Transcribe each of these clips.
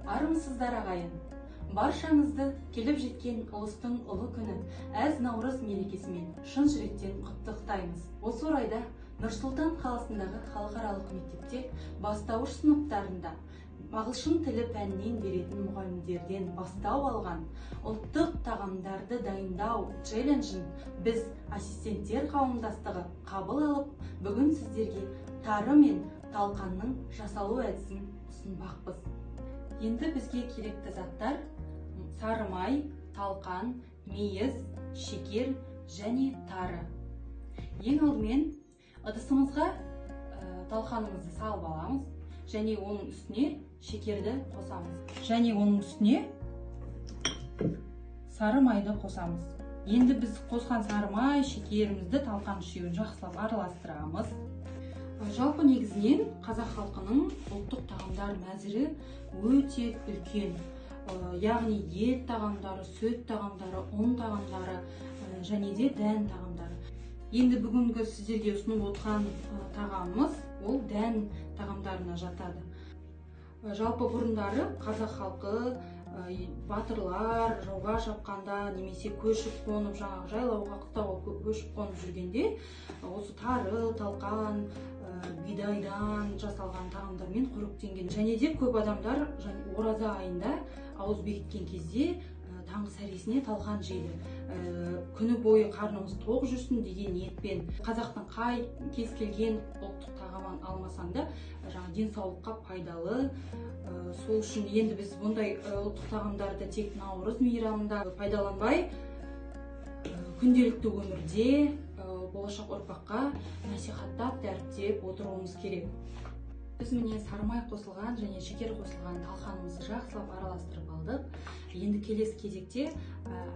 Армысыздар ағайын. Баршаңызды келіп жеткен ұлыстың ұлы күні әз Наурыз мерекесімен шын жүректен құттықтаймыз. Осы орайда Нұр-Сұлтан қаласындағы халықаралық мектепте бастауыш сыныптарында ағылшын тілі пәнінен беретін мұғалімдерден бастау алған ұлттық тағамдарды дайындау челленджін біз ассистенттер қауымдастығы қабыл алып, бүгін сіздерге тары мен талқанның жасалу әдісін ұсынбақпыз. Енді бізге керекті заттар сары май, талқан, мейіз, шекер және тары. Ең алдымен ыдысымызға талқанымызды салып аламыз және оның үстіне шекерді қосамыз. Және оның үстіне сары майды қосамыз. Енді біз қосқан сары май, шекерімізді талқан үшеуін жақсылап араластырамыз. Жалпы негізінен қазақ халқының ұлттық тағамдар мәзірі өте үлкен. Яғни ет тағамдары, сүт тағамдары, ұн тағамдары және де дән тағамдары. Енді бүгінгі сіздерге ұсынып отырған тағамымыз ол дән тағамдарына жатады. Жалпы бұрындары қазақ халқы батырлар жауға шапқанда немесе көшіп қонып, жаңағы жайлауға, қыстауға көшіп қонып жүргенде осы тары, талқан, бидайдан жасалған тағамдармен қоректенген. Және де көп адамдар ораза айында ауыз бекіткен кезде таңғы сәресіне талқан жейді. Күні бойы қарнымыз тоқ жүрсін деген ниетпен. Қазақтың қай кез келген ұлттық тағамын алмасаң да денсаулыққа пайдалы. Сол үшін енді біз бұндай ұлттық тағамдарды тек Наурыз мейрамында пайдаланбай, күнделікті өмірде болашақ ұрпаққа насихаттап, дәріптеп отыруымыз керек. Біз міне сары май қосылған және шекер қосылған талқанымызды жақсылап араластырып алдық. Енді келесі кезекте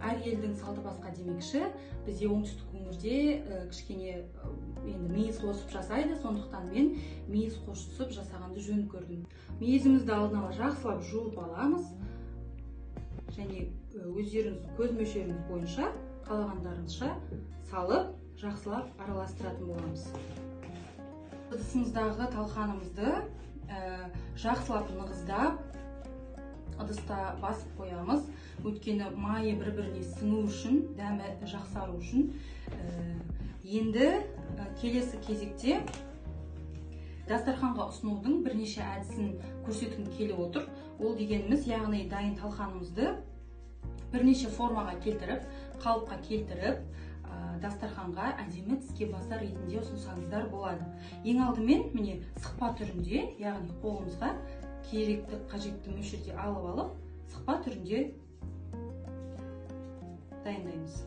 әр елдің салты басқа демекші, бізде оңтүстік өңірде кішкене енді мейіз қосып жасайды, сондықтан мен мейіз қосып жасағанды жөн көрдім. Мейізімізді алдын ала жақсылап жуып аламыз және өздеріңіздің көз мөлшеріңіз бойынша қалағандарыңызша салып жақсылап араластыратын боламыз. Ыдысымыздағы талқанымызды жақсылап нығыздап ыдыста басып қоямыз. Өйткені майы бір-біріне сіңу үшін, дәмі жақсару үшін. Енді келесі кезекте дастарханға ұсынудың бірнеше әдісін көрсеткім келіп отыр. Ол дегеніміз, яғни дайын талқанымызды бірнеше формаға келтіріп, қалыпқа келтіріп, дастарханға әдемі тіске басар ретінде ұсынсаңыздар болады. Ең алдымен міне сықпа түрінде, яғни қолымызға керекті, қажетті мөлшерде алып, сықпа түрінде дайындаймыз.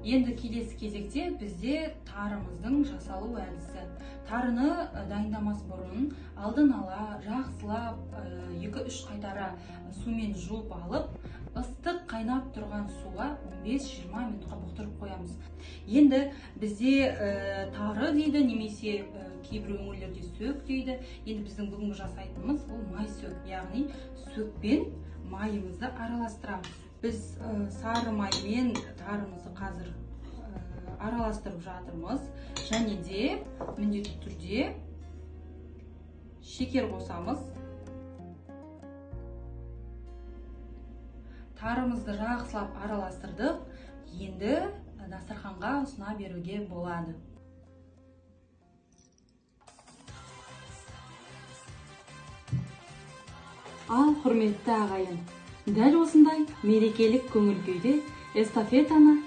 Енді келесі кезекте бізде тарымыздың жасалу әдісі. Тарыны дайындамас бұрын алдын ала жақсылап 2-3 қайтара сумен жуып алып, ыстық қайнап тұрған суға 15-20 минутқа бұқтырып қоямыз. Енді бізде тары дейді, немесе кейбір өңірлерде сөк дейді. Енді біздің бүгінгі жасайтынымыз ол май сөк, яғни сөкпен майымызды араластырамыз. Біз сары маймен тарымызды қазір араластырып жатырмыз. Және де міндетті түрде шекер қосамыз. Тарымызды жақсылап араластырдық. Енді дастарханға ұсына беруге болады. Ал құрметті ағайын, дәл осындай мерекелік көңіл күйде эстафетаны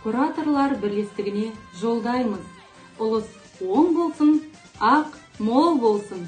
кураторлар бірлестігіне жолдаймыз. Ұлыс оң болсын, ақ мол болсын.